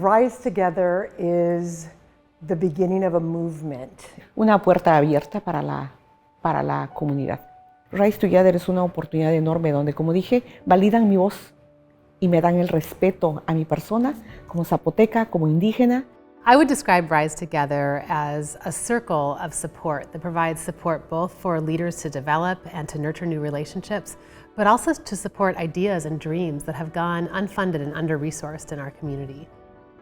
Rise Together is the beginning of a movement. Una puerta abierta para la comunidad. Rise Together es una oportunidad enorme donde, como dije, validan mi voz y me dan el respeto a mi persona como zapoteca, como indígena. I would describe Rise Together as a circle of support that provides support both for leaders to develop and to nurture new relationships, but also to support ideas and dreams that have gone unfunded and under-resourced in our community.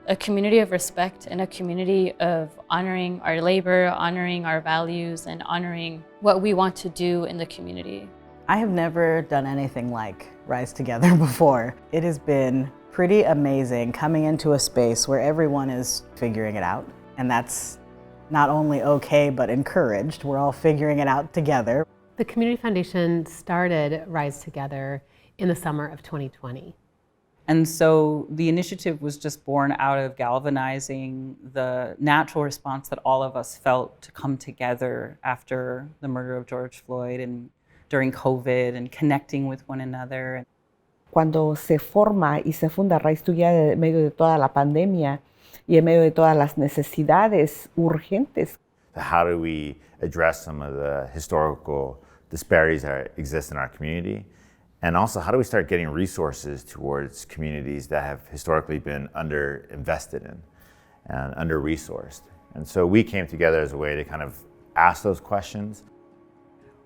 A community of respect and a community of honoring our labor, honoring our values, and honoring what we want to do in the community. I have never done anything like Rise Together before. It has been pretty amazing coming into a space where everyone is figuring it out. And that's not only okay, but encouraged. We're all figuring it out together. The Community Foundation started Rise Together in the summer of 2020. And so the initiative was just born out of galvanizing the natural response that all of us felt to come together after the murder of George Floyd and during COVID and connecting with one another. Cuando se forma y se funda Rise Together en medio de toda la pandemia y en medio de todas las necesidades urgentes. How do we address some of the historical disparities that exist in our community? And also, how do we start getting resources towards communities that have historically been underinvested in and under-resourced? And so we came together as a way to kind of ask those questions.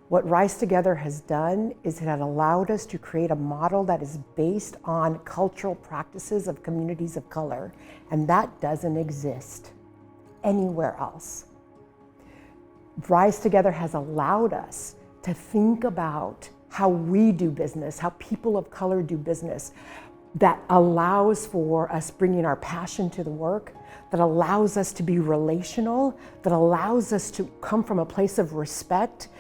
What Rise Together has done is it has allowed us to create a model that is based on cultural practices of communities of color, and that doesn't exist anywhere else. Rise Together has allowed us to think about how we do business, how people of color do business, that allows for us bringing our passion to the work, that allows us to be relational, that allows us to come from a place of respect,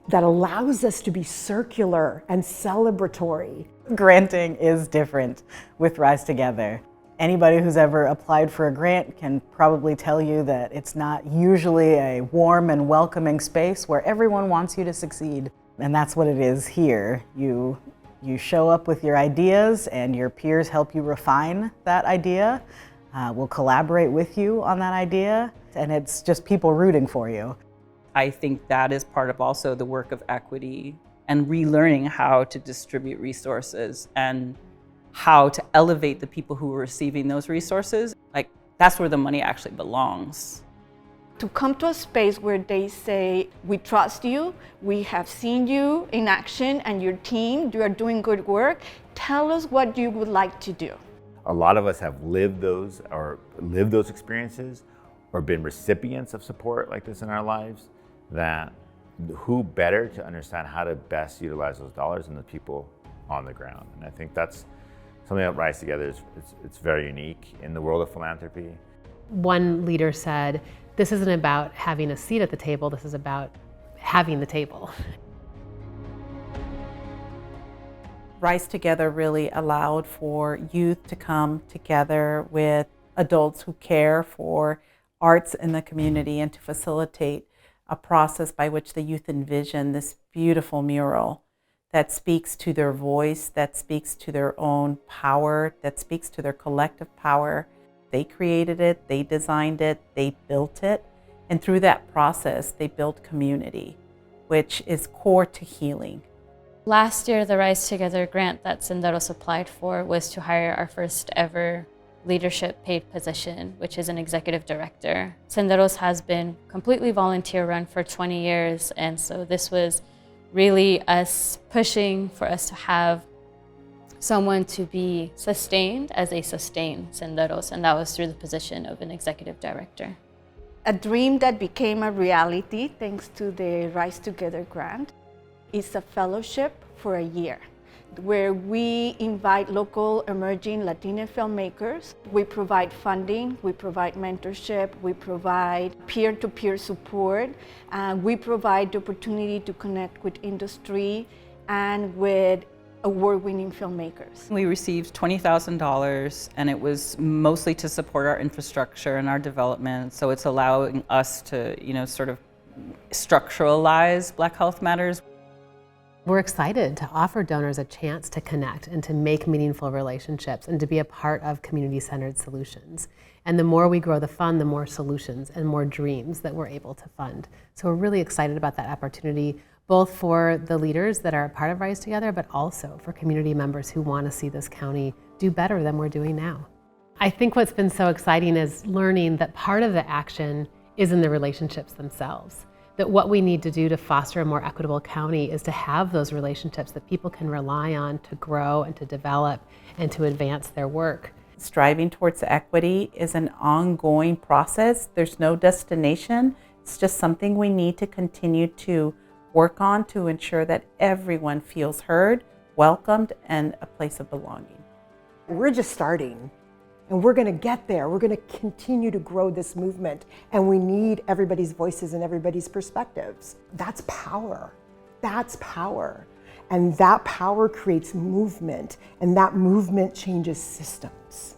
that allows us to be circular and celebratory. Granting is different with Rise Together. Anybody who's ever applied for a grant can probably tell you that it's not usually a warm and welcoming space where everyone wants you to succeed. And that's what it is here. You show up with your ideas and your peers help you refine that idea. We'll collaborate with you on that idea, and it's just people rooting for you. I think that is part of also the work of equity and relearning how to distribute resources and how to elevate the people who are receiving those resources. Like, that's where the money actually belongs. To come to a space where they say, we trust you, we have seen you in action and your team, you are doing good work, tell us what you would like to do. A lot of us have lived those experiences or been recipients of support like this in our lives, that who better to understand how to best utilize those dollars than the people on the ground. And I think that's something that Rise Together it's very unique in the world of philanthropy. One leader said, this isn't about having a seat at the table, this is about having the table. Rise Together really allowed for youth to come together with adults who care for arts in the community and to facilitate a process by which the youth envision this beautiful mural that speaks to their voice, that speaks to their own power, that speaks to their collective power. They created it, they designed it, they built it, and through that process, they built community, which is core to healing. Last year, the Rise Together grant that Senderos applied for was to hire our first ever leadership paid position, which is an executive director. Senderos has been completely volunteer run for 20 years, and so this was really us pushing for us to have someone to be sustained as a sustained Senderos, and that was through the position of an executive director. A dream that became a reality thanks to the Rise Together grant is a fellowship for a year where we invite local emerging Latina filmmakers. We provide funding, we provide mentorship, we provide peer-to-peer support, and we provide the opportunity to connect with industry and with award-winning filmmakers. We received $20,000, and it was mostly to support our infrastructure and our development. So it's allowing us to, sort of structuralize Black Health Matters. We're excited to offer donors a chance to connect and to make meaningful relationships and to be a part of community-centered solutions. And the more we grow the fund, the more solutions and more dreams that we're able to fund. So we're really excited about that opportunity, both for the leaders that are a part of Rise Together, but also for community members who want to see this county do better than we're doing now. I think what's been so exciting is learning that part of the action is in the relationships themselves. That what we need to do to foster a more equitable county is to have those relationships that people can rely on to grow and to develop and to advance their work. Striving towards equity is an ongoing process. There's no destination. It's just something we need to continue to work on to ensure that everyone feels heard, welcomed, and a place of belonging. We're just starting. And we're going to get there. We're going to continue to grow this movement. And we need everybody's voices and everybody's perspectives. That's power. That's power. And that power creates movement. And that movement changes systems.